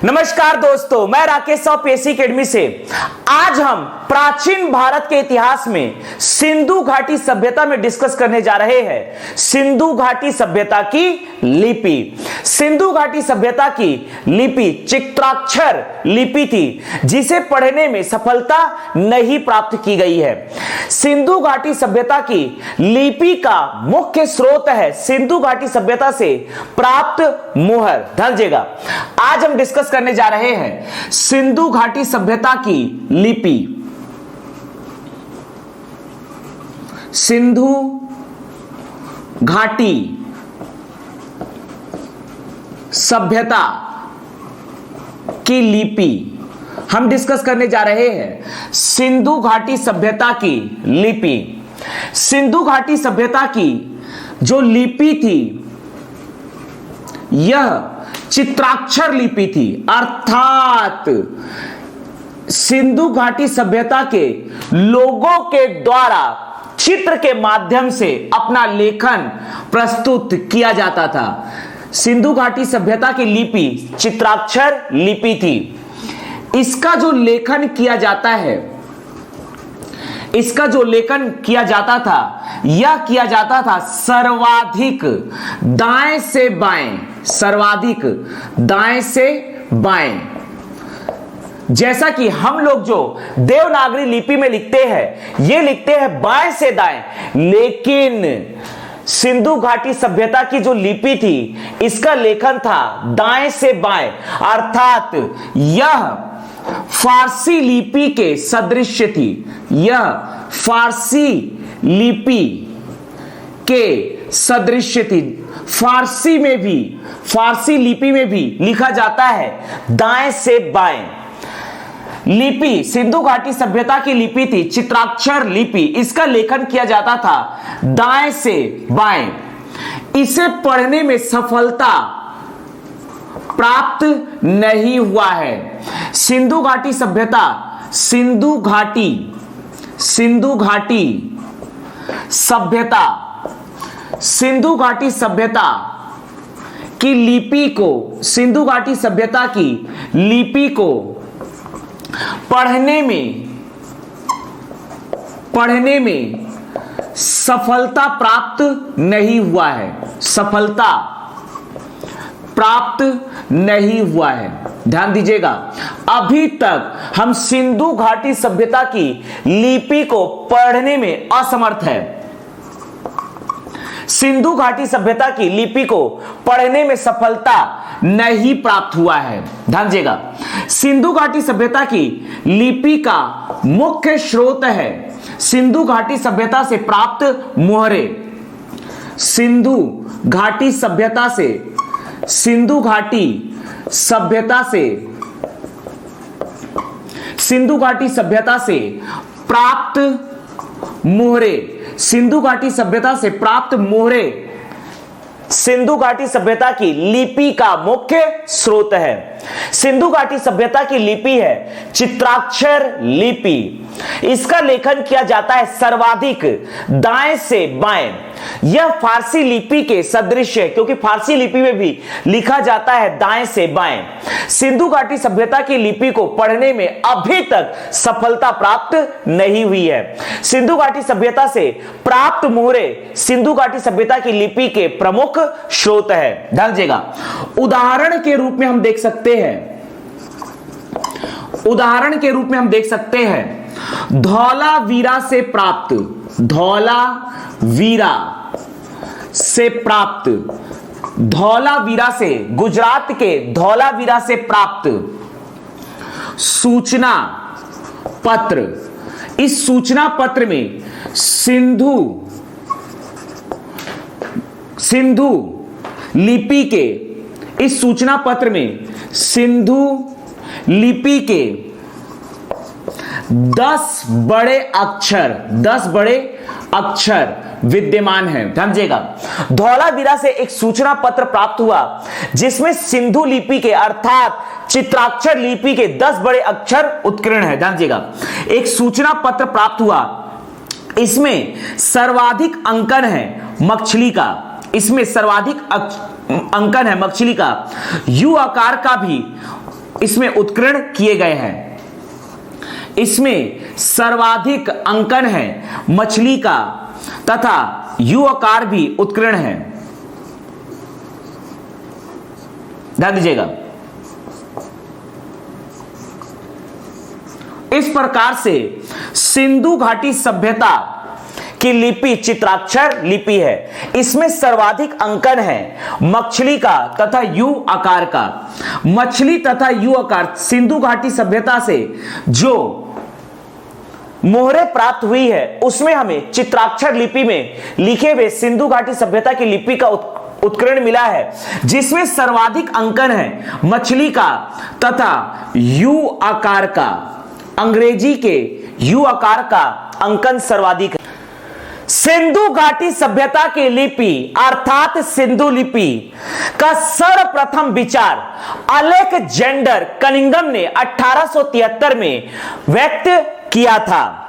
नमस्कार दोस्तों, मैं राकेश साहू पीएससी अकेडमी से। आज हम प्राचीन भारत के इतिहास में सिंधु घाटी सभ्यता में डिस्कस करने जा रहे हैं। सिंधु घाटी सभ्यता की लिपि। सिंधु घाटी सभ्यता की लिपि चित्राक्षर लिपि थी, जिसे पढ़ने में सफलता नहीं प्राप्त की गई है। सिंधु घाटी सभ्यता की लिपि का मुख्य स्रोत है सिंधु घाटी सभ्यता से प्राप्त मुहर। ध्यान दीजिएगा, आज हम डिस्कस करने जा रहे हैं सिंधु घाटी सभ्यता की लिपि। सिंधु घाटी सभ्यता की लिपि हम डिस्कस करने जा रहे हैं। सिंधु घाटी सभ्यता की लिपि। सिंधु घाटी सभ्यता की जो लिपि थी, यह चित्राक्षर लिपि थी, अर्थात सिंधु घाटी सभ्यता के लोगों के द्वारा चित्र के माध्यम से अपना लेखन प्रस्तुत किया जाता था। सिंधु घाटी सभ्यता की लिपि चित्राक्षर लिपि थी। इसका जो लेखन किया जाता है, इसका जो लेखन किया जाता था, यह किया जाता था सर्वाधिक दाएं से बाएं, सर्वाधिक दाएं से बाएं। जैसा कि हम लोग जो देवनागरी लिपि में लिखते हैं, ये लिखते हैं बाएं से दाएं, लेकिन सिंधु घाटी सभ्यता की जो लिपि थी, इसका लेखन था दाएं से बाएं, अर्थात यह फारसी लिपि के सदृश थी। यह फारसी लिपि के सदृश थी। फारसी लिपि में भी लिखा जाता है दाएं से बाएं। लिपि सिंधु घाटी सभ्यता की लिपि थी चित्राक्षर लिपि। इसका लेखन किया जाता था दाएं से बाएं। इसे पढ़ने में सफलता प्राप्त नहीं हुआ है। सिंधु घाटी सभ्यता, सिंधु घाटी सभ्यता, सिंधु घाटी सभ्यता की लिपि को, सिंधु घाटी सभ्यता की लिपि को पढ़ने में सफलता प्राप्त नहीं हुआ है। सफलता प्राप्त नहीं हुआ है। ध्यान दीजिएगा, अभी तक हम सिंधु घाटी सभ्यता की लिपि को पढ़ने में असमर्थ है। सिंधु घाटी सभ्यता की लिपि को पढ़ने में सफलता नहीं प्राप्त हुआ है। ध्यान दीजिएगा, सिंधु घाटी सभ्यता की लिपि का मुख्य स्रोत है सिंधु घाटी सभ्यता से प्राप्त मुहरे। सिंधु घाटी सभ्यता से, सिंधु घाटी सभ्यता से, सिंधु घाटी सभ्यता से प्राप्त मुहरे, सिंधु घाटी सभ्यता से प्राप्त मुहरे सिंधु घाटी सभ्यता की लिपि का मुख्य स्रोत है। सिंधु घाटी सभ्यता की लिपि है चित्राक्षर लिपि। इसका लेखन किया जाता है सर्वाधिक दाएं से बाएं। यह फारसी लिपि के सदृश है, क्योंकि फारसी लिपि में भी लिखा जाता है दाएं से बाएं। सिंधु घाटी सभ्यता की लिपि को पढ़ने में अभी तक सफलता प्राप्त नहीं हुई है। सिंधु घाटी सभ्यता से प्राप्त मुहरे सिंधु घाटी सभ्यता की लिपि के प्रमुख स्रोत है। ध्यान दीजिएगा, उदाहरण के रूप में हम देख सकते हैं, उदाहरण के रूप में हम देख सकते हैं धौलावीरा से प्राप्त, धौलावीरा से प्राप्त, धौलावीरा से, गुजरात के धौलावीरा से प्राप्त सूचना पत्र। इस सूचना पत्र में सिंधु लिपि के, इस सूचना पत्र में सिंधु लिपि के 10 बड़े अक्षर, 10 बड़े अक्षर विद्यमान है। ध्यान दीजिएगा, धौलावीरा से एक सूचना पत्र प्राप्त हुआ जिसमें सिंधु लिपि के अर्थात चित्राक्षर लिपि के 10 बड़े अक्षर उत्कीर्ण है। ध्यान दीजिएगा, एक सूचना पत्र प्राप्त हुआ, इसमें सर्वाधिक अंकन है मछली का, इसमें सर्वाधिक अंकन है मछली का। यू आकार का भी इसमें उत्कीर्ण किए गए हैं। इसमें सर्वाधिक अंकन है मछली का तथा यू आकार भी उत्कीर्ण है। ध्यान दीजिएगा। इस प्रकार से सिंधु घाटी सभ्यता की लिपि चित्राक्षर लिपि है। इसमें सर्वाधिक अंकन है मछली का तथा यू आकार का। मछली तथा यू आकार सिंधु घाटी सभ्यता से जो मोहरें प्राप्त हुई है उसमें हमें चित्राक्षर लिपि में लिखे हुए सिंधु घाटी सभ्यता की लिपि का उत्कीर्ण मिला है, जिसमें सर्वाधिक अंकन है मछली का तथा यू आकार का। अंग्रेजी के यू आकार का अंकन सर्वाधिक है। सिंधु घाटी सभ्यता की लिपि अर्थात सिंधु लिपि का सर्वप्रथम विचार अलेक्जेंडर कनिंघम ने 1873 में व्यक्त किया था।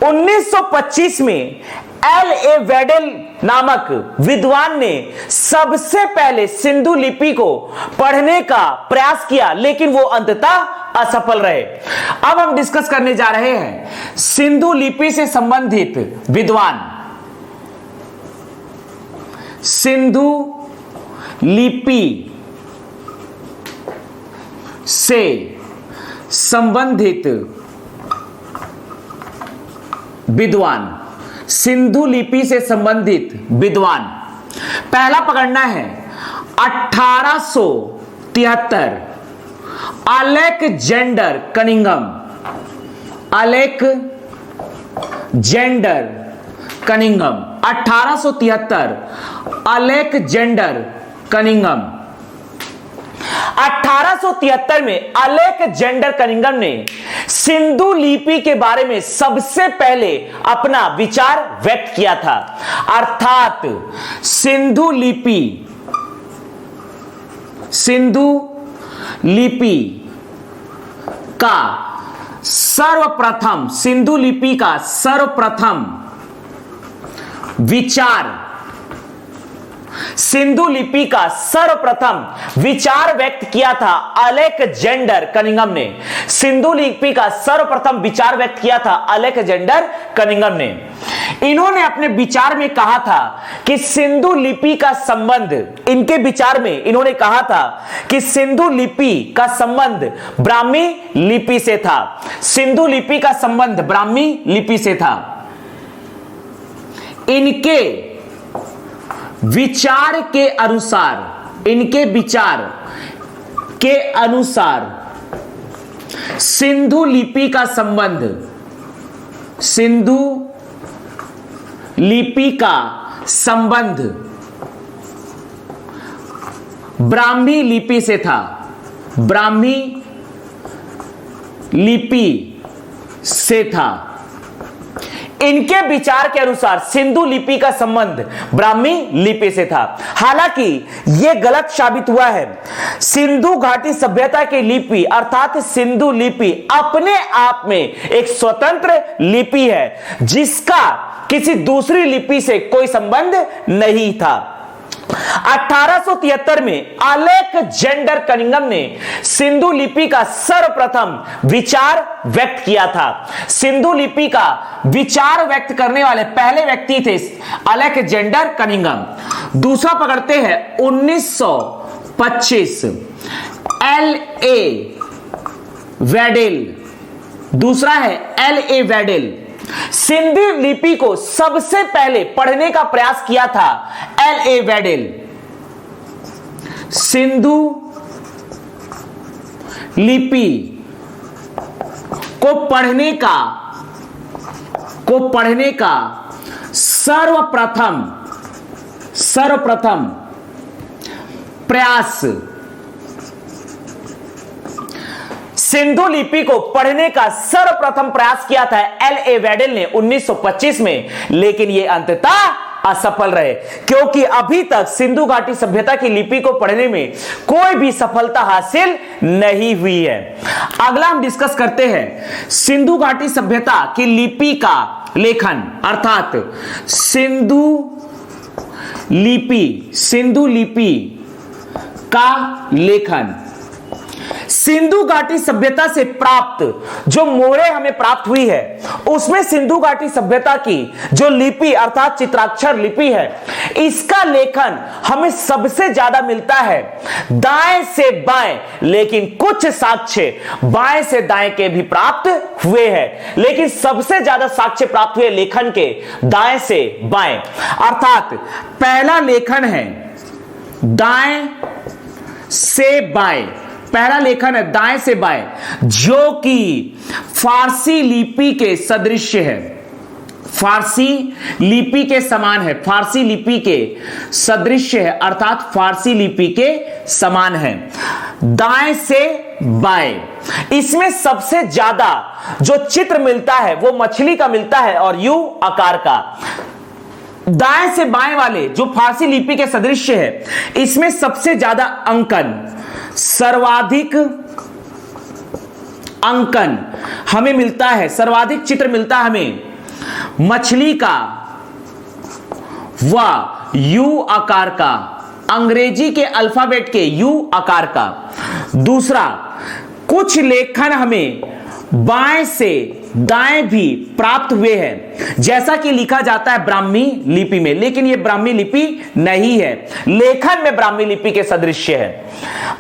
1925 में L.A. वेडेल नामक विद्वान ने सबसे पहले सिंधु लिपि को पढ़ने का प्रयास किया, लेकिन वो अंततः असफल रहे। अब हम डिस्कस करने जा रहे हैं सिंधु लिपि से संबंधित विद्वान। सिंधु लिपि से संबंधित विद्वान। सिंधु लिपि से संबंधित विद्वान पहला पकड़ना है 1873 Alexander Cunningham. Alexander Cunningham 1873 Alexander Cunningham. 1873 में अलेक्जेंडर कनिंघम ने सिंधु लिपि के बारे में सबसे पहले अपना विचार व्यक्त किया था। अर्थात सिंधु लिपि का सर्वप्रथम सिंधु लिपि का सर्वप्रथम विचार व्यक्त किया था अलेक्जेंडर कनिंघम ने। सिंधु लिपि का सर्वप्रथम विचार व्यक्त किया था अलेक्जेंडर कनिंघम ने। इन्होंने अपने विचार में कहा था कि सिंधु लिपि का संबंध, इनके विचार में इन्होंने कहा था कि सिंधु लिपि का संबंध ब्राह्मी लिपि से था। सिंधु लिपि का संबंध ब्राह्मी लिपि से था। इनके विचार के अनुसार सिंधु लिपि का संबंध ब्राह्मी लिपि से था। ब्राह्मी लिपि से था। इनके विचार के अनुसार सिंधु लिपि का संबंध ब्राह्मी लिपि से था। हालांकि यह गलत साबित हुआ है। सिंधु घाटी सभ्यता की लिपि अर्थात सिंधु लिपि अपने आप में एक स्वतंत्र लिपि है, जिसका किसी दूसरी लिपि से कोई संबंध नहीं था। 1873 में अलेक्जेंडर कनिंघम ने सिंधु लिपि का सर्वप्रथम विचार व्यक्त किया था। सिंधु लिपि का विचार व्यक्त करने वाले पहले व्यक्ति थे अलेक्जेंडर कनिंघम। दूसरा पकड़ते हैं 1925 L.A. वेडेल। दूसरा है L.A. वेडेल। सिंधु लिपि को सबसे पहले पढ़ने का प्रयास किया था L.A. वेडेल। सिंधु लिपि को पढ़ने का सर्वप्रथम प्रयास सिंधु लिपि को पढ़ने का सर्वप्रथम प्रयास किया था L.A. वेडेल ने 1925 में, लेकिन यह अंततः असफल रहे, क्योंकि अभी तक सिंधु घाटी सभ्यता की लिपि को पढ़ने में कोई भी सफलता हासिल नहीं हुई है। अगला हम डिस्कस करते हैं सिंधु घाटी सभ्यता की लिपि का लेखन अर्थात सिंधु लिपि का लेखन। सिंधु घाटी सभ्यता से प्राप्त जो मोहरें हमें प्राप्त हुई है, उसमें सिंधु घाटी सभ्यता की जो लिपि अर्थात चित्राक्षर लिपि है, इसका लेखन हमें सबसे ज्यादा मिलता है दाएं से बाएं, लेकिन कुछ साक्ष्य बाएं से दाएं के भी प्राप्त हुए हैं, लेकिन सबसे ज्यादा साक्ष्य प्राप्त हुए लेखन के दाएं से बाएं। अर्थात पहला लेखन है दाएं से बाएं, पहला लेखन है दाएं से बाएं, जो कि फारसी लिपि के सदृश है, फारसी लिपि के समान है, फारसी लिपि के सदृश है, अर्थात फारसी लिपि के समान है। दाएं से बाएं, इसमें सबसे ज्यादा जो चित्र मिलता है वो मछली का मिलता है और यू आकार का। दाएं से बाएं वाले जो फारसी लिपि के सदृश है, इसमें सबसे ज्यादा अंकन, सर्वाधिक अंकन हमें मिलता है, सर्वाधिक चित्र मिलता है हमें मछली का व यू आकार का, अंग्रेजी के अल्फाबेट के यू आकार का। दूसरा, कुछ लेखन हमें बाएं से दाएं भी प्राप्त हुए हैं, जैसा कि लिखा जाता है ब्राह्मी लिपि में, लेकिन यह ब्राह्मी लिपि नहीं है, लेखन में ब्राह्मी लिपि के सदृश है,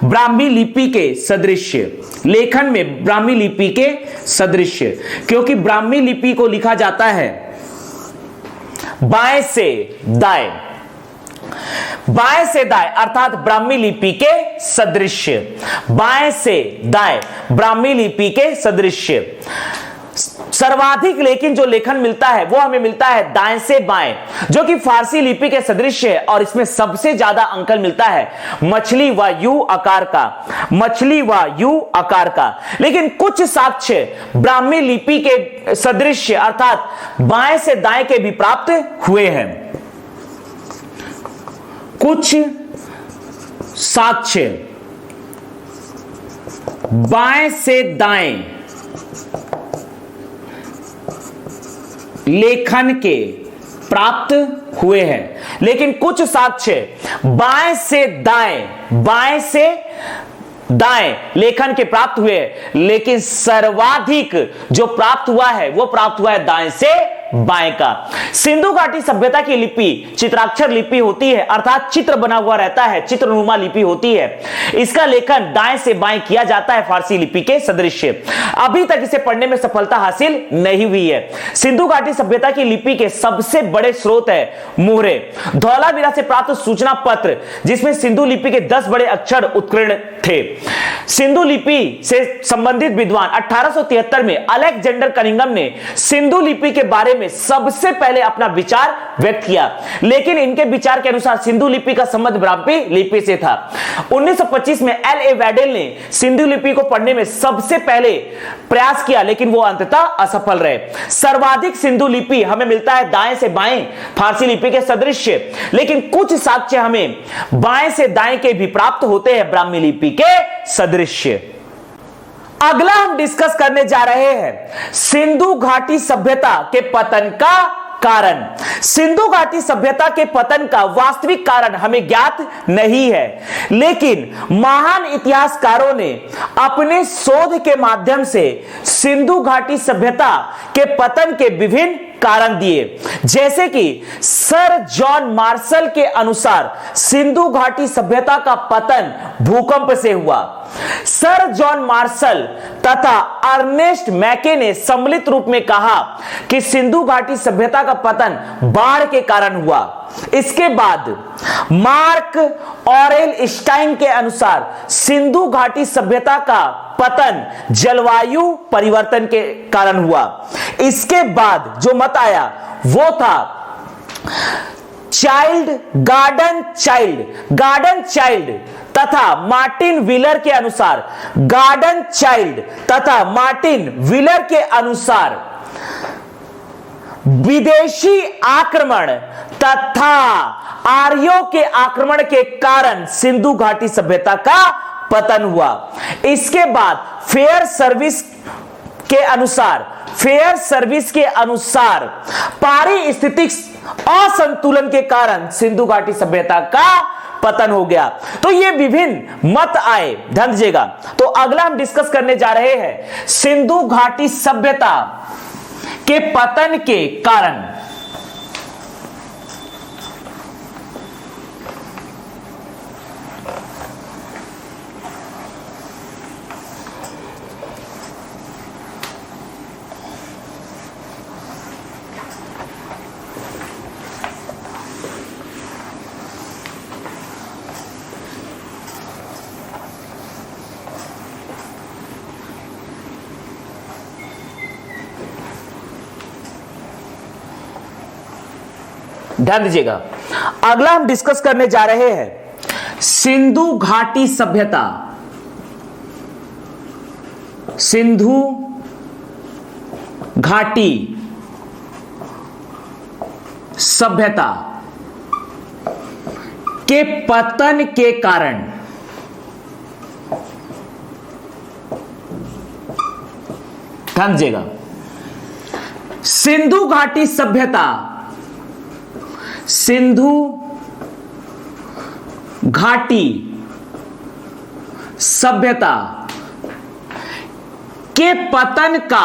ब्राह्मी लिपि के सदृश, लेखन में ब्राह्मी लिपि के सदृश, क्योंकि ब्राह्मी लिपि को लिखा जाता है बाएं से दाएं, बाएं से दाएं अर्थात ब्राह्मी लिपि के सदृश, बाएं से दाएं ब्राह्मी लिपि के सदृश। सर्वाधिक लेकिन जो लेखन मिलता है वो हमें मिलता है दाएं से बाएं, जो कि फारसी लिपि के सदृश है, और इसमें सबसे ज्यादा अंकन मिलता है मछली व यू आकार का, मछली व यू आकार का। लेकिन कुछ साक्ष्य ब्राह्मी लिपि के सदृश अर्थात बाएं से दाएं के भी प्राप्त हुए हैं। कुछ साक्ष्य बाएं से दाएं लेखन के प्राप्त हुए हैं, लेकिन कुछ साक्ष्य बाएं से दाएं, बाएं से दाएं लेखन के प्राप्त हुए, लेकिन सर्वाधिक जो प्राप्त हुआ है वो प्राप्त हुआ है दाएं से बाएं का। सिंधु घाटी सभ्यता की लिपि चित्राक्षर लिपि होती है, अर्थात चित्र बना हुआ रहता है, चित्रनुमा लिपि होती है। इसका लेखन दाएं से बाएं किया जाता है फारसी लिपि के सदृश। अभी तक इसे पढ़ने में सफलता हासिल नहीं हुई है। सिंधु घाटी सभ्यता की लिपि के सबसे बड़े स्रोत है मोहरे, धौलावीरा से प्राप्त सूचना पत्र, जिसमें सिंधु लिपि के 10 बड़े अक्षर उत्कीर्ण थे। सिंधु लिपि से संबंधित विद्वान 1873 में अलेक्जेंडर कनिंघम ने सिंधु लिपि के बारे में सबसे पहले अपना विचार व्यक्त किया, लेकिन इनके विचार के अनुसार सिंधु लिपि का संबंध ब्राह्मी लिपि से था। 1925 में L.A. वैडेल ने सिंधु लिपि को पढ़ने में सबसे पहले प्रयास किया, लेकिन वो अंततः असफल रहे। सर्वाधिक सिंधु लिपि हमें मिलता है दाएं से बाएं फारसी लिपि के सदृश, लेकिन कुछ साक्ष्य हमें बाएं से दाएं के भी प्राप्त होते हैं ब्राह्मी लिपि के सदृश। अगला हम डिस्कस करने जा रहे हैं सिंधु घाटी सभ्यता के पतन का कारण। सिंधु घाटी सभ्यता के पतन का वास्तविक कारण हमें ज्ञात नहीं है, लेकिन महान इतिहासकारों ने अपने शोध के माध्यम से सिंधु घाटी सभ्यता के पतन के विभिन्न कारण दिए। जैसे कि सर जॉन मार्शल के अनुसार सिंधु घाटी सभ्यता का पतन भूकंप से हुआ। सर जॉन मार्शल तथा अर्नेस्ट मैके ने सम्मिलित रूप में कहा कि सिंधु घाटी सभ्यता का पतन बाढ़ के कारण हुआ। इसके बाद मार्क ऑरेल स्टाइन के अनुसार सिंधु घाटी सभ्यता का पतन जलवायु परिवर्तन के कारण हुआ। इसके बाद जो मत आया वो था गार्डन चाइल्ड तथा मार्टिन व्हीलर के अनुसार, गार्डन चाइल्ड तथा मार्टिन व्हीलर के अनुसार विदेशी आक्रमण तथा आर्यों के आक्रमण के कारण सिंधु घाटी सभ्यता का पतन हुआ। इसके बाद फेयर सर्विस के अनुसार पारिस्थितिक असंतुलन के कारण सिंधु घाटी सभ्यता का पतन हो गया। तो ये विभिन्न मत आए, ध्यान दीजिएगा। तो अगला हम डिस्कस करने जा रहे हैं सिंधु घाटी सभ्यता के पतन के कारण। ध्यान दीजिएगा, अगला हम डिस्कस करने जा रहे हैं सिंधु घाटी सभ्यता। सिंधु घाटी सभ्यता के पतन के कारण। ध्यान दीजिएगा, सिंधु घाटी सभ्यता, सिंधु घाटी सभ्यता के पतन का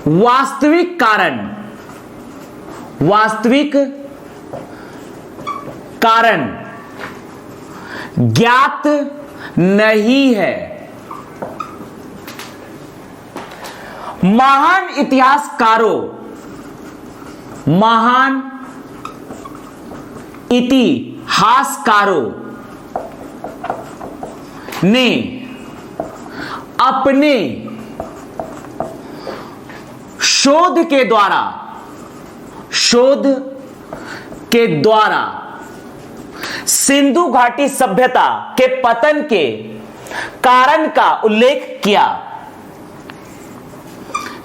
वास्तविक कारण ज्ञात नहीं है। महान इतिहासकारों ने अपने शोध के द्वारा सिंधु घाटी सभ्यता के पतन के कारण का उल्लेख किया।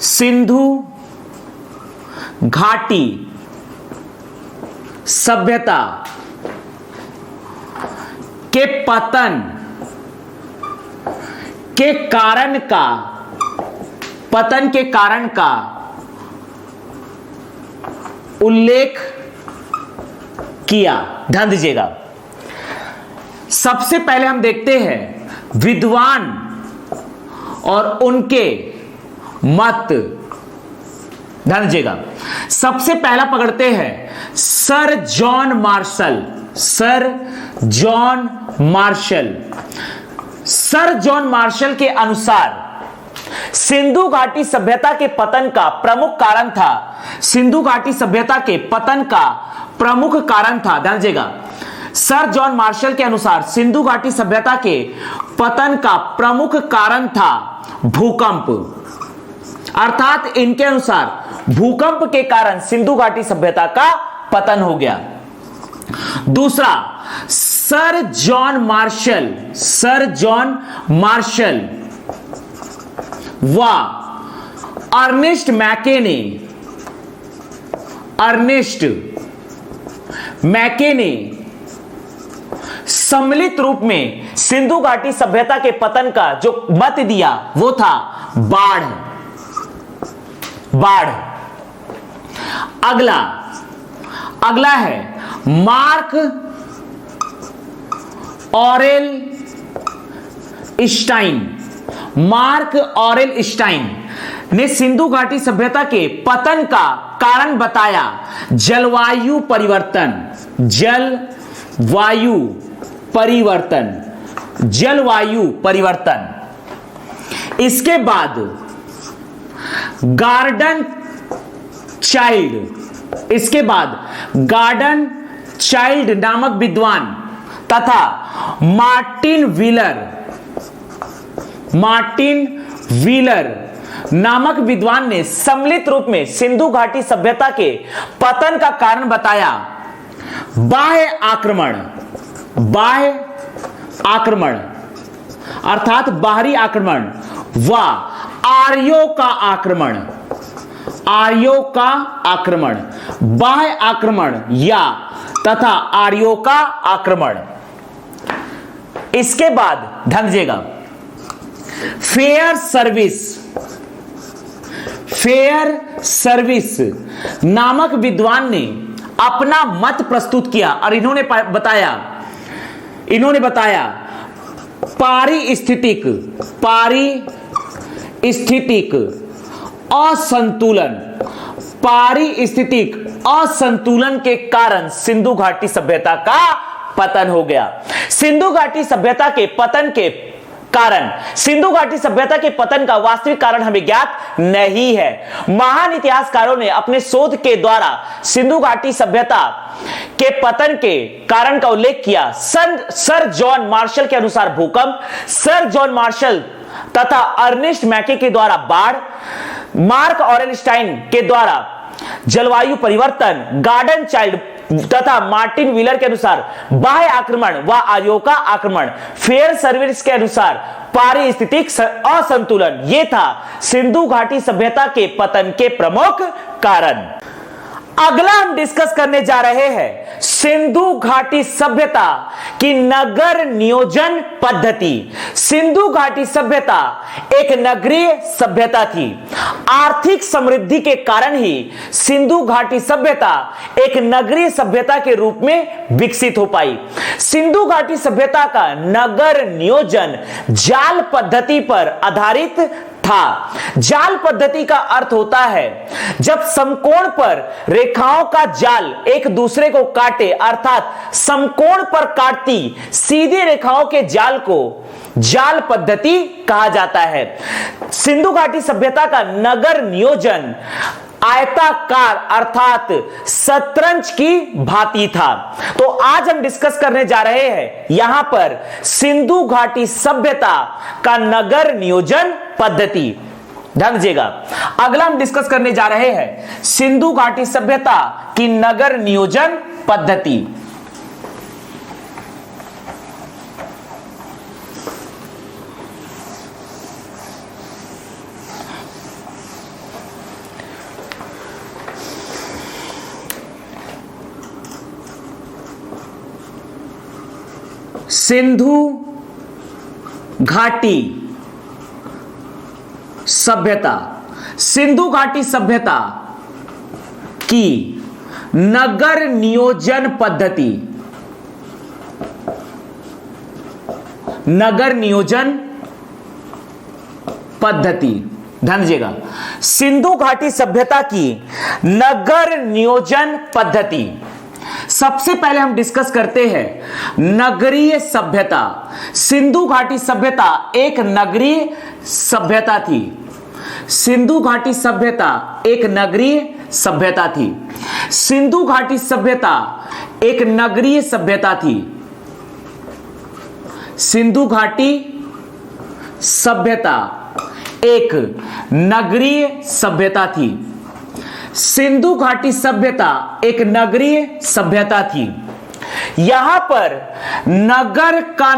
सिंधु घाटी सभ्यता के पतन के कारण का उल्लेख किया। ध्यान दीजिएगा, सबसे पहले हम देखते हैं विद्वान और उनके मत। ध्यान दीजिएगा, सबसे पहला पकड़ते हैं सर जॉन मार्शल के अनुसार सिंधु घाटी सभ्यता के पतन का प्रमुख कारण था। सिंधु घाटी सभ्यता के पतन का प्रमुख कारण था, ध्यान दीजिएगा, सर जॉन मार्शल के अनुसार सिंधु घाटी सभ्यता के पतन का प्रमुख कारण था भूकंप। अर्थात इनके अनुसार भूकंप के कारण सिंधु घाटी सभ्यता का पतन हो गया। दूसरा, सर जॉन मार्शल व अर्नेस्ट मैके सम्मिलित रूप में सिंधु घाटी सभ्यता के पतन का जो मत दिया वो था बाढ़। अगला है मार्क ऑरेल स्टाइन ने सिंधु घाटी सभ्यता के पतन का कारण बताया जलवायु परिवर्तन। इसके बाद गार्डन चाइल्ड नामक विद्वान तथा मार्टिन व्हीलर नामक विद्वान ने सम्मिलित रूप में सिंधु घाटी सभ्यता के पतन का कारण बताया बाह्य आक्रमण अर्थात बाहरी आक्रमण व आर्यों का आक्रमण, बाह्य आक्रमण या तथा आर्यों का आक्रमण। इसके बाद ध्यान दीजिएगा, फेयर सर्विस नामक विद्वान ने अपना मत प्रस्तुत किया और इन्होंने बताया पारिस्थितिक असंतुलन के कारण सिंधु घाटी सभ्यता का पतन हो गया। सिंधु घाटी सभ्यता के पतन के कारण, सिंधु घाटी सभ्यता के पतन का वास्तविक कारण हमें ज्ञात नहीं है। महान इतिहासकारों ने अपने शोध के द्वारा सिंधु घाटी सभ्यता के पतन के कारण का उल्लेख किया। सर जॉन मार्शल के अनुसार भूकंप, सर जॉन मार्शल तथा अर्नेस्ट मैके के द्वारा बाढ़, मार्क ऑरेलस्टाइन के द्वारा जलवायु परिवर्तन, गार्डन चाइल्ड तथा मार्टिन व्हीलर के अनुसार बाह्य आक्रमण व अयोका आक्रमण, फेयर सर्विस के अनुसार पारिस्थितिक असंतुलन, ये था सिंधु घाटी सभ्यता के पतन के प्रमुख कारण। अगला हम डिस्कस करने जा रहे हैं सिंधु घाटी सभ्यता की नगर नियोजन पद्धति। सिंधु घाटी सभ्यता एक नगरीय सभ्यता थी। आर्थिक समृद्धि के कारण ही सिंधु घाटी सभ्यता एक नगरीय सभ्यता के रूप में विकसित हो पाई। सिंधु घाटी सभ्यता का नगर नियोजन जाल पद्धति पर आधारित था। जाल पद्धति का अर्थ होता है जब समकोण पर रेखाओं का जाल एक दूसरे को काटे, अर्थात समकोण पर काटती सीधी रेखाओं के जाल को जाल पद्धति कहा जाता है। सिंधु घाटी सभ्यता का नगर नियोजन आयताकार अर्थात शतरंज की भांति था। तो आज हम डिस्कस करने जा रहे हैं यहां पर सिंधु घाटी सभ्यता का नगर नियोजन पद्धति। ध्यान दीजिएगा, अगला हम डिस्कस करने जा रहे हैं सिंधु घाटी सभ्यता की नगर नियोजन पद्धति। सिंधु घाटी सभ्यता, सिंधु घाटी सभ्यता की नगर नियोजन पद्धति, नगर नियोजन पद्धति। ध्यान दीजिएगा, सिंधु घाटी सभ्यता की नगर नियोजन पद्धति। सबसे पहले हम डिस्कस करते हैं नगरीय सभ्यता। सिंधु घाटी सभ्यता एक नगरीय सभ्यता थी। सिंधु घाटी सभ्यता एक नगरीय सभ्यता थी। सिंधु घाटी सभ्यता एक नगरीय सभ्यता थी। सिंधु घाटी सभ्यता एक नगरीय सभ्यता थी। सिंधु घाटी सभ्यता एक नगरीय सभ्यता थी। यहां पर नगर का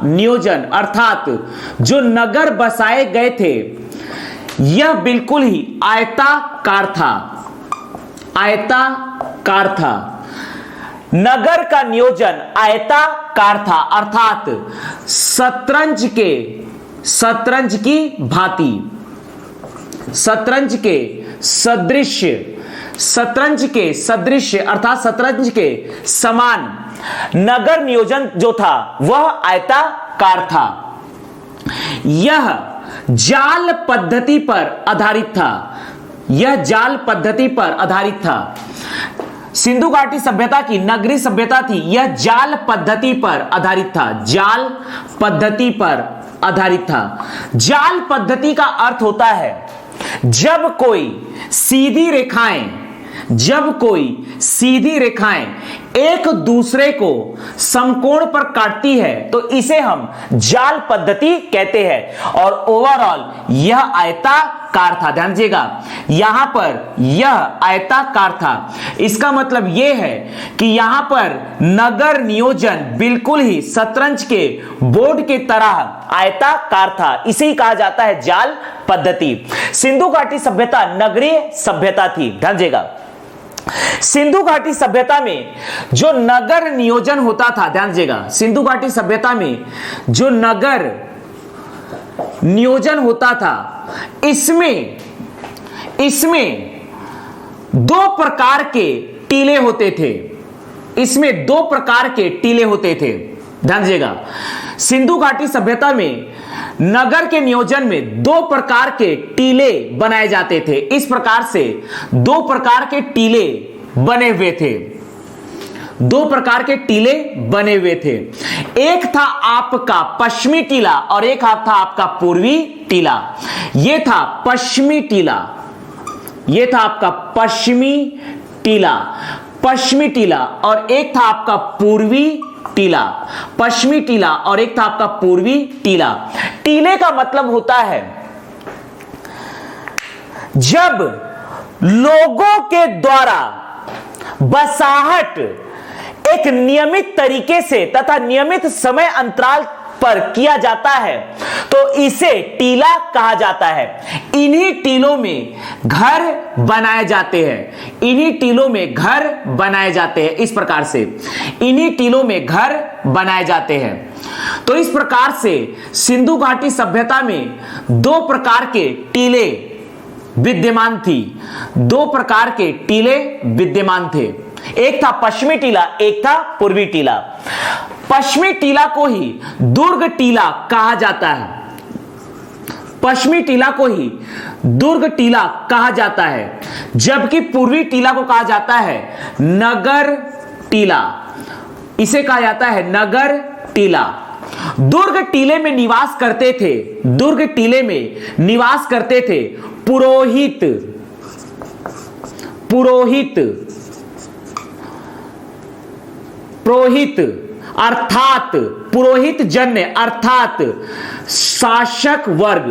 नियोजन अर्थात जो नगर बसाए गए थे यह बिल्कुल ही आयताकार था। नगर का नियोजन आयताकार था अर्थात शतरंज की भांति, शतरंज के सदृश अर्थात शतरंज के समान नगर नियोजन जो था वह आयताकार था। यह जाल पद्धति पर आधारित था। सिंधु घाटी सभ्यता की नगरीय सभ्यता थी, यह जाल पद्धति पर आधारित था। जाल पद्धति का अर्थ होता है जब कोई सीधी रेखाएं एक दूसरे को समकोण पर काटती है तो इसे हम जाल पद्धति कहते हैं। और ओवरऑल यह आयताकार था। ध्यान दीजिएगा, यहां पर यह आयताकार था। इसका मतलब यह है कि यहां पर नगर नियोजन बिल्कुल ही शतरंज के बोर्ड की तरह आयताकार था। इसे ही कहा जाता है जाल पद्धति। सिंधु घाटी सभ्यता नगरीय सभ्यता थी। ध्यान दीजिएगा, सिंधु घाटी सभ्यता में जो नगर नियोजन होता था, ध्यान दीजिएगा, सिंधु घाटी सभ्यता में जो नगर नियोजन होता था इसमें दो प्रकार के टीले होते थे, इसमें दो प्रकार के टीले होते थे। ध्यान दीजिएगा, सिंधु घाटी सभ्यता में नगर के नियोजन में दो प्रकार के टीले बनाए जाते थे। इस प्रकार से दो प्रकार के टीले बने हुए थे, दो प्रकार के टीले बने हुए थे। एक था आपका पश्चिमी टीला और एक था आपका पूर्वी टीला। यह था पश्चिमी टीला, यह था आपका पश्चिमी टीला, पश्चिमी टीला, और एक था आपका पूर्वी टीला, पश्चिमी टीला और एक था आपका पूर्वी टीला। टीले का मतलब होता है जब लोगों के द्वारा बसाहट एक नियमित तरीके से तथा नियमित समय अंतराल पर किया जाता है तो इसे टीला कहा जाता है। इन्हीं टीलों में घर बनाए जाते हैं, इन्हीं टीलों में घर बनाए जाते हैं। इस प्रकार से इन्हीं टीलों में घर बनाए जाते हैं। तो इस प्रकार से सिंधु घाटी सभ्यता में दो प्रकार के टीले विद्यमान थी, दो प्रकार के टीले विद्यमान थे। एक था पश्चिमी टीला, एक था पूर्वी टीला। पश्चिमी टीला को ही दुर्ग टीला कहा जाता है, पश्चिमी टीला को ही दुर्ग टीला कहा जाता है, जबकि पूर्वी टीला को कहा जाता है नगर टीला। इसे कहा जाता है नगर टीला। दुर्ग टीले में निवास करते थे, दुर्ग टीले में निवास करते थे पुरोहित, पुरोहित, पुरोहित अर्थात पुरोहित जन्य अर्थात शासक वर्ग,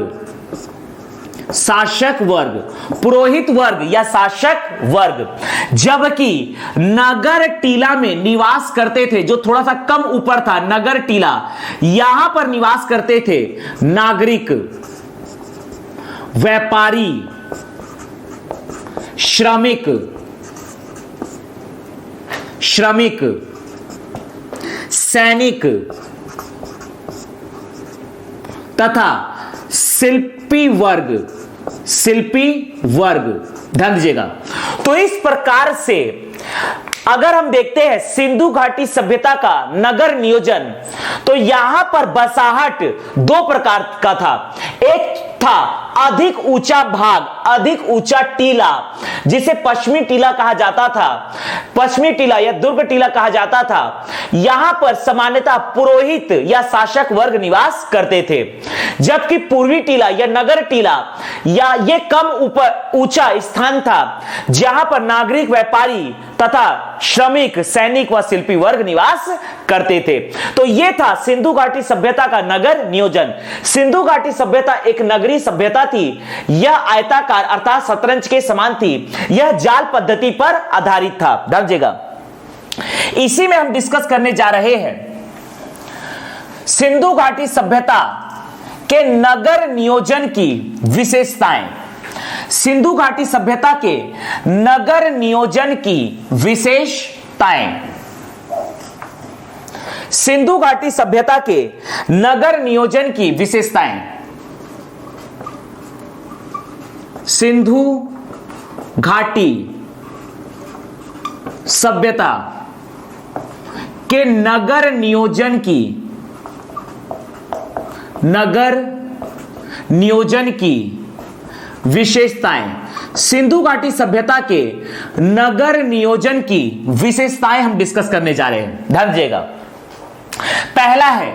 शासक वर्ग, पुरोहित वर्ग या शासक वर्ग। जबकि नगर टीला में निवास करते थे, जो थोड़ा सा कम ऊपर था, नगर टीला, यहां पर निवास करते थे नागरिक, व्यापारी, श्रमिक, श्रमिक, सैनिक तथा शिल्पी वर्ग, शिल्पी वर्ग। ध्यान दीजिएगा। तो इस प्रकार से अगर हम देखते हैं सिंधु घाटी सभ्यता का नगर नियोजन, तो यहां पर बसाहट दो प्रकार का था। एक था अधिक ऊंचा भाग, अधिक ऊंचा टीला, जिसे पश्चिमी टीला कहा जाता था, पश्चिमी टीला या दुर्ग टीला कहा जाता था। यहां पर सामान्यतः पुरोहित या शासक वर्ग निवास करते थे, जबकि पूर्वी टीला या नगर टीला या ये कम ऊपर ऊंचा स्थान था जहां पर नागरिक, व्यापारी तथा श्रमिक, सैनिक व शिल्पी वर्ग निवास करते थे। तो यह था सिंधु घाटी सभ्यता का नगर नियोजन। सिंधु घाटी सभ्यता एक नगरीय सभ्यता थी। यह आयताकार अर्थात शतरंज के समान थी। यह जाल पद्धति पर आधारित था। ध्यान दीजिएगा, इसी में हम डिस्कस करने जा रहे हैं सिंधु घाटी सभ्यता के नगर नियोजन की विशेषताएं। सिंधु घाटी सभ्यता के नगर नियोजन की विशेषताएं। सिंधु घाटी सभ्यता के नगर नियोजन की विशेषताएं। सिंधु घाटी सभ्यता के नगर नियोजन की, नगर नियोजन की विशेषताएं। सिंधु घाटी सभ्यता के नगर नियोजन की विशेषताएं हम डिस्कस करने जा रहे हैं। ध्यान दीजिएगा। पहला है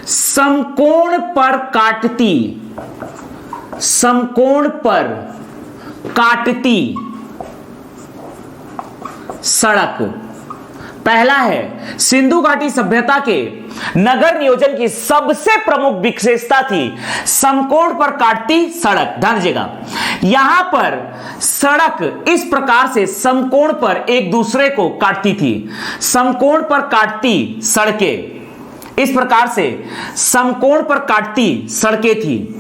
समकोण पर काटती, समकोण पर काटती सड़क। पहला है सिंधु घाटी सभ्यता के नगर नियोजन की सबसे प्रमुख विशेषता थी समकोण पर काटती सड़क। ध्यान दीजिएगा, यहां पर सड़क इस प्रकार से समकोण पर एक दूसरे को काटती थी। समकोण पर काटती सड़कें, इस प्रकार से समकोण पर काटती सड़कें थी।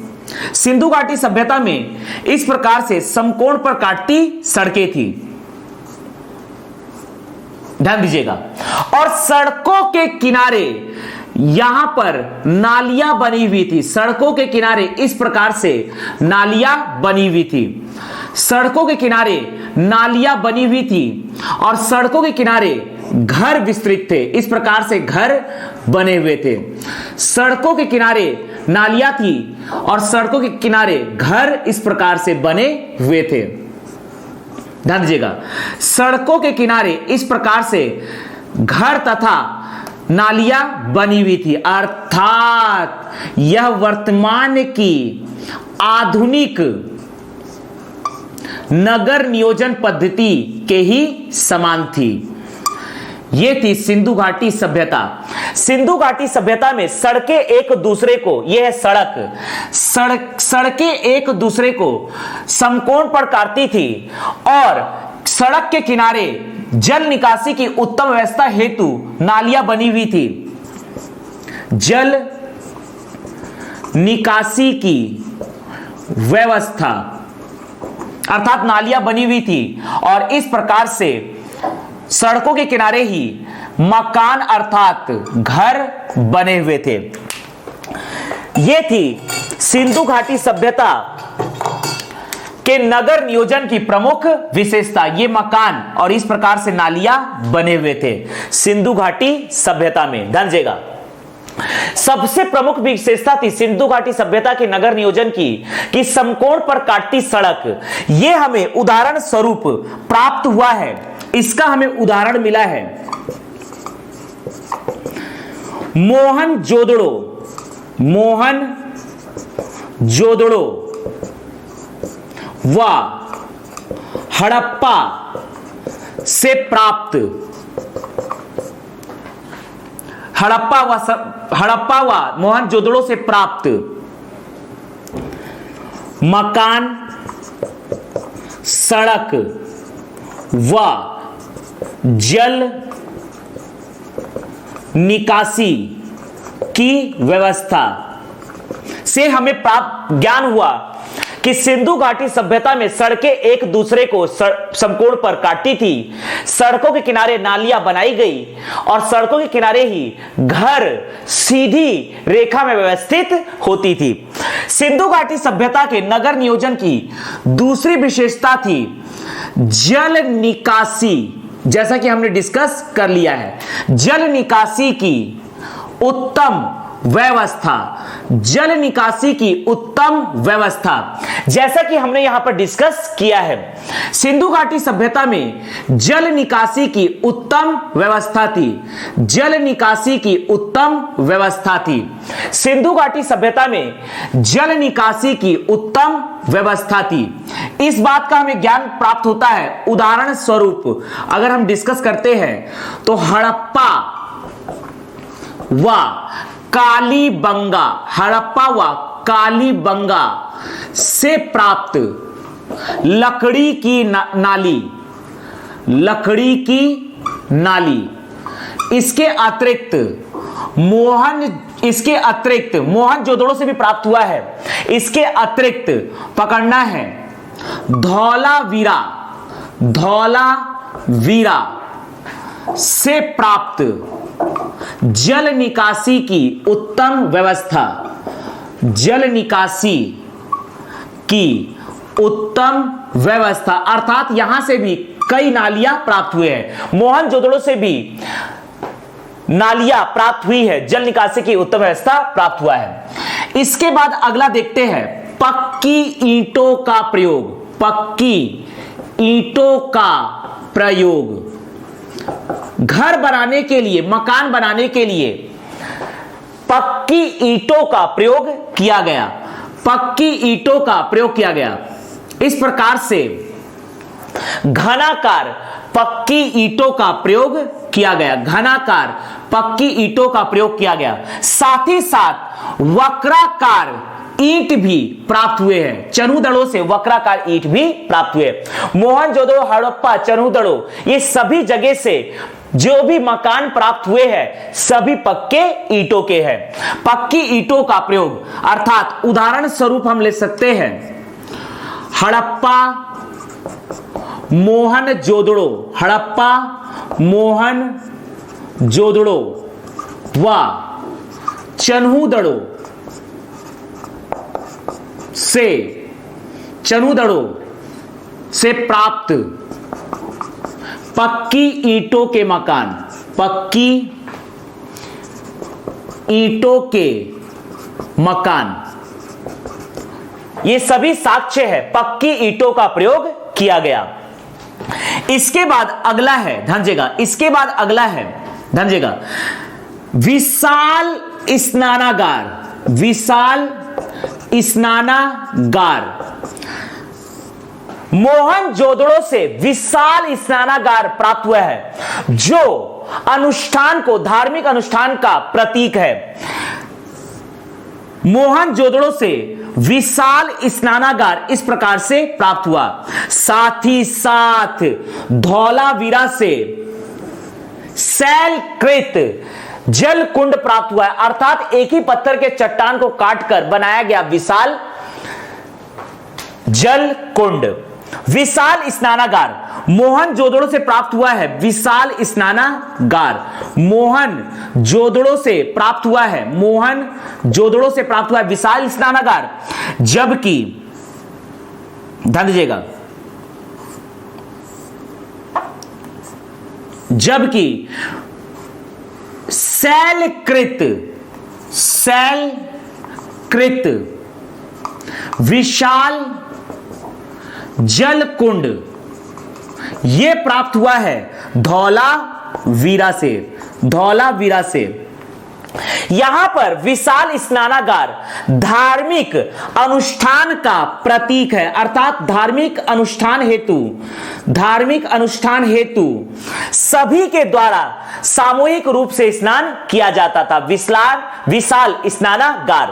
सिंधु घाटी सभ्यता में इस प्रकार से समकोण पर काटती सड़कें थी। ध्यान दीजिएगा। और सड़कों के किनारे यहां पर नालियां बनी हुई थी। सड़कों के किनारे इस प्रकार से नालियां बनी हुई थी। सड़कों के किनारे नालियां बनी हुई थी और सड़कों के किनारे घर विस्तृत थे। इस प्रकार से घर बने हुए थे। सड़कों के किनारे नालियां थी और सड़कों के किनारे घर इस प्रकार से बने हुए थे। ध्यान दीजिएगा, सड़कों के किनारे इस प्रकार से घर तथा नालियां बनी हुई थी, अर्थात यह वर्तमान की आधुनिक नगर नियोजन पद्धति के ही समान थी। यह थी सिंधु घाटी सभ्यता। सिंधु घाटी सभ्यता में सड़कें एक दूसरे को, यह है सड़कें एक दूसरे को समकोण पर काटती थी और सड़क के किनारे जल निकासी की उत्तम व्यवस्था हेतु नालियां बनी हुई थी। जल निकासी की व्यवस्था अर्थात नालियां बनी हुई थी और इस प्रकार से सड़कों के किनारे ही मकान अर्थात घर बने हुए थे। यह थी सिंधु घाटी सभ्यता के नगर नियोजन की प्रमुख विशेषता। ये मकान और इस प्रकार से नालियां बने हुए थे सिंधु घाटी सभ्यता में। ध्यान दीजिएगा, सबसे प्रमुख विशेषता थी सिंधु घाटी सभ्यता के नगर नियोजन की समकोण पर काटती सड़क। यह हमें उदाहरण स्वरूप प्राप्त हुआ है। इसका हमें उदाहरण मिला है मोहनजोदड़ो व हड़प्पा से प्राप्त हड़प्पा व मोहनजोदड़ो से प्राप्त मकान, सड़क व जल निकासी की व्यवस्था से हमें प्राप्त ज्ञान हुआ कि सिंधु घाटी सभ्यता में सड़कें एक दूसरे को समकोण पर काटती थी, सड़कों के किनारे नालियां बनाई गई और सड़कों के किनारे ही घर सीधी रेखा में व्यवस्थित होती थी। सिंधु घाटी सभ्यता के नगर नियोजन की दूसरी विशेषता थी जल निकासी। जैसा कि हमने डिस्कस कर लिया है, जल निकासी की उत्तम व्यवस्था, जल निकासी की उत्तम व्यवस्था। जैसा कि हमने यहां पर डिस्कस किया है, सिंधु घाटी सभ्यता में जल निकासी की उत्तम व्यवस्था थी। जल निकासी की उत्तम व्यवस्था थी। सिंधु घाटी सभ्यता में जल निकासी की उत्तम व्यवस्था थी। इस बात का हमें ज्ञान प्राप्त होता है। उदाहरण स्वरूप अगर हम डिस्कस करते हैं तो हड़प्पा व कालीबंगा, हड़प्पा व कालीबंगा से प्राप्त लकड़ी की नाली, इसके अतिरिक्त मोहनजोदड़ो से भी प्राप्त हुआ है। इसके अतिरिक्त पकड़ना है धौलावीरा से प्राप्त जल निकासी की उत्तम व्यवस्था, जल निकासी की उत्तम व्यवस्था अर्थात यहां से भी कई नालियां प्राप्त हुए हैं। मोहनजोदड़ो से भी नालियां प्राप्त हुई है, जल निकासी की उत्तम व्यवस्था प्राप्त हुआ है। इसके बाद अगला देखते हैं पक्की ईंटों का प्रयोग। पक्की ईंटों का प्रयोग घर बनाने के लिए, मकान बनाने के लिए पक्की ईंटों का प्रयोग किया गया। पक्की ईंटों का प्रयोग किया गया। इस प्रकार से घनाकार पक्की ईंटों का प्रयोग किया गया। घनाकार पक्की ईंटों का प्रयोग किया गया। साथ ही साथ वक्राकार ईंट भी प्राप्त हुए हैं। चनूदड़ो से वक्राकार ईंट भी प्राप्त हुए। मोहनजोदड़ो, हड़प्पा, चनूदड़ो, ये सभी जगह से जो भी मकान प्राप्त हुए हैं सभी पक्के ईंटों के हैं। पक्की ईंटों का प्रयोग अर्थात उदाहरण स्वरूप हम ले सकते हैं हड़प्पा मोहनजोदड़ो, हड़प्पा मोहनजोदड़ो व चनूदड़ो से प्राप्त पक्की ईंटों के मकान, पक्की ईंटों के मकान, ये सभी साक्ष्य है पक्की ईंटों का प्रयोग किया गया। इसके बाद अगला है, ध्यान दीजिएगा, इसके बाद अगला है, ध्यान दीजिएगा, विशाल स्नानागार, विशाल स्नानागार। मोहनजोदड़ो से विशाल स्नानागार प्राप्त हुआ है, जो अनुष्ठान को, धार्मिक अनुष्ठान का प्रतीक है। मोहनजोदड़ो से विशाल स्नानागार इस प्रकार से प्राप्त हुआ। साथ ही साथ धौलावीरा से शैलकृत जल कुंड प्राप्त हुआ है, अर्थात एक ही पत्थर के चट्टान को काटकर बनाया गया विशाल जल कुंड। विशाल स्नानागार मोहनजोदड़ो से प्राप्त हुआ है, विशाल स्नानागार मोहनजोदड़ो से प्राप्त हुआ है, मोहनजोदड़ो से प्राप्त हुआ है विशाल स्नानागार। जबकि ध्यान दीजिएगा, जबकि शैलकृत विशाल जल कुंड यह प्राप्त हुआ है धौलावीरा से, धौलावीरा से। यहां पर विशाल स्नानागार धार्मिक अनुष्ठान का प्रतीक है, अर्थात धार्मिक अनुष्ठान हेतु सभी के द्वारा सामूहिक रूप से स्नान किया जाता था। विशाल स्नानागार।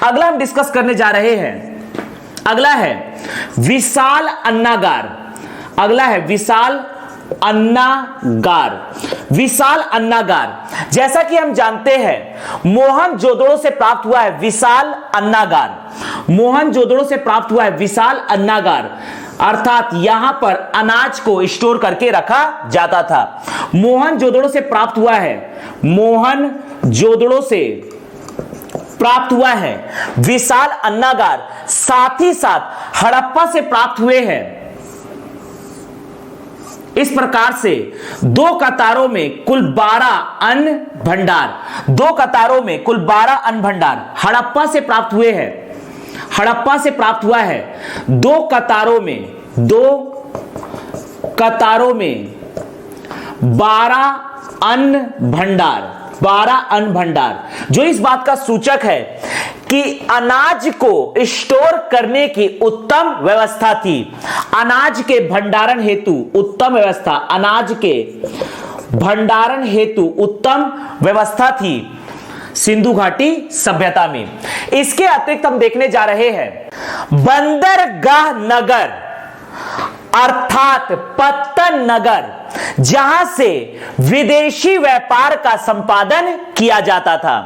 अगला हम डिस्कस करने जा रहे हैं, अगला है विशाल अन्नागार। अगला है विशाल अन्नागार। विशाल अन्नागार, जैसा कि हम जानते हैं मोहनजोदड़ो से प्राप्त हुआ है विशाल अन्नागार। मोहनजोदड़ो से प्राप्त हुआ है विशाल अन्नागार, अर्थात यहां पर अनाज को स्टोर करके रखा जाता था। मोहनजोदड़ो से प्राप्त हुआ है, मोहनजोदड़ो से प्राप्त हुआ है विशाल अन्नागार। साथ ही साथ हड़प्पा से प्राप्त हुए हैं। इस प्रकार से दो कतारों में कुल 12 अन्न भंडार, दो कतारों में कुल 12 अन्न भंडार हड़प्पा से प्राप्त हुए हैं। हड़प्पा से प्राप्त हुआ है दो कतारों में 12 अन्न भंडार, 12 अन्न भंडार, जो इस बात का सूचक है कि अनाज को स्टोर करने की उत्तम व्यवस्था थी। अनाज के भंडारण हेतु उत्तम व्यवस्था, अनाज के भंडारण हेतु उत्तम व्यवस्था थी सिंधु घाटी सभ्यता में। इसके अतिरिक्त हम देखने जा रहे हैं बंदरगाह नगर, अर्थात पत्तन नगर, जहां से विदेशी व्यापार का संपादन किया जाता था।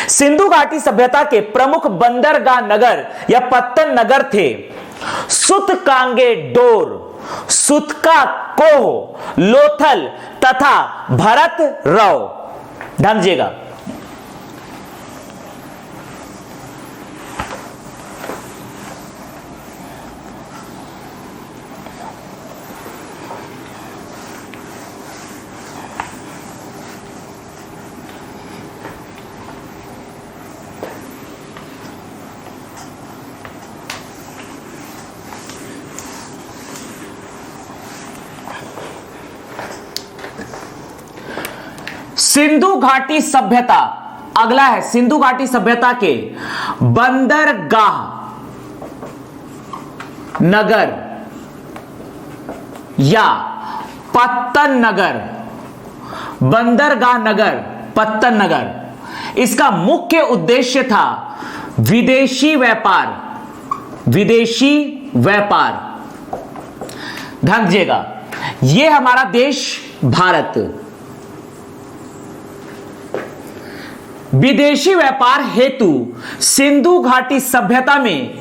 सिंधु घाटी सभ्यता के प्रमुख बंदरगाह नगर या पत्तन नगर थे सुतकांगे डोर, सुतका कोह, लोथल तथा भरत रव। ध्यान दीजिएगा, सिंधु घाटी सभ्यता। अगला है सिंधु घाटी सभ्यता के बंदरगाह नगर या पत्तन नगर। बंदरगाह नगर, पत्तन नगर, इसका मुख्य उद्देश्य था विदेशी व्यापार, विदेशी व्यापार। ध्यान दीजिएगा, यह हमारा देश भारत विदेशी व्यापार हेतु सिंधु घाटी सभ्यता में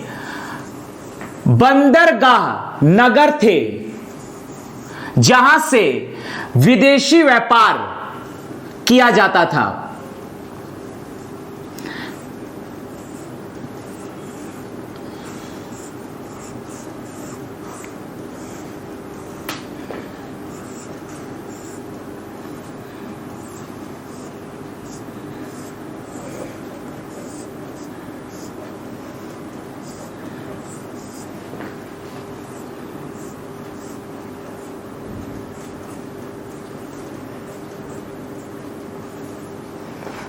बंदरगाह नगर थे, जहां से विदेशी व्यापार किया जाता था।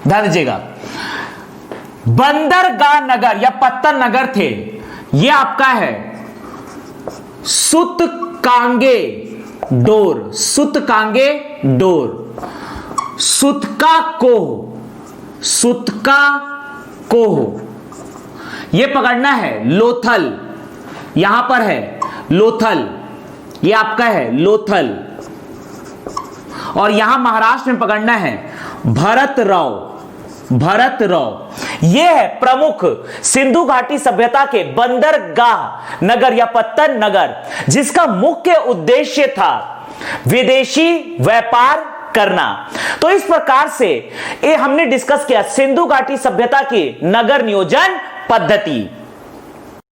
ध्यान दीजिएगा, बंदरगाह नगर या पत्तन नगर थे, यह आपका है सुतकांगे डोर, सुतकांगे डोर, सुतका कोह, सुतका कोह, यह पकड़ना है लोथल, यहां पर है लोथल, यह आपका है लोथल, और यहां महाराष्ट्र में पकड़ना है भरतराव, भरतराव। यह है प्रमुख सिंधु घाटी सभ्यता के बंदरगाह नगर या पत्तन नगर, जिसका मुख्य उद्देश्य था विदेशी व्यापार करना। तो इस प्रकार से ये हमने डिस्कस किया सिंधु घाटी सभ्यता की नगर नियोजन पद्धति।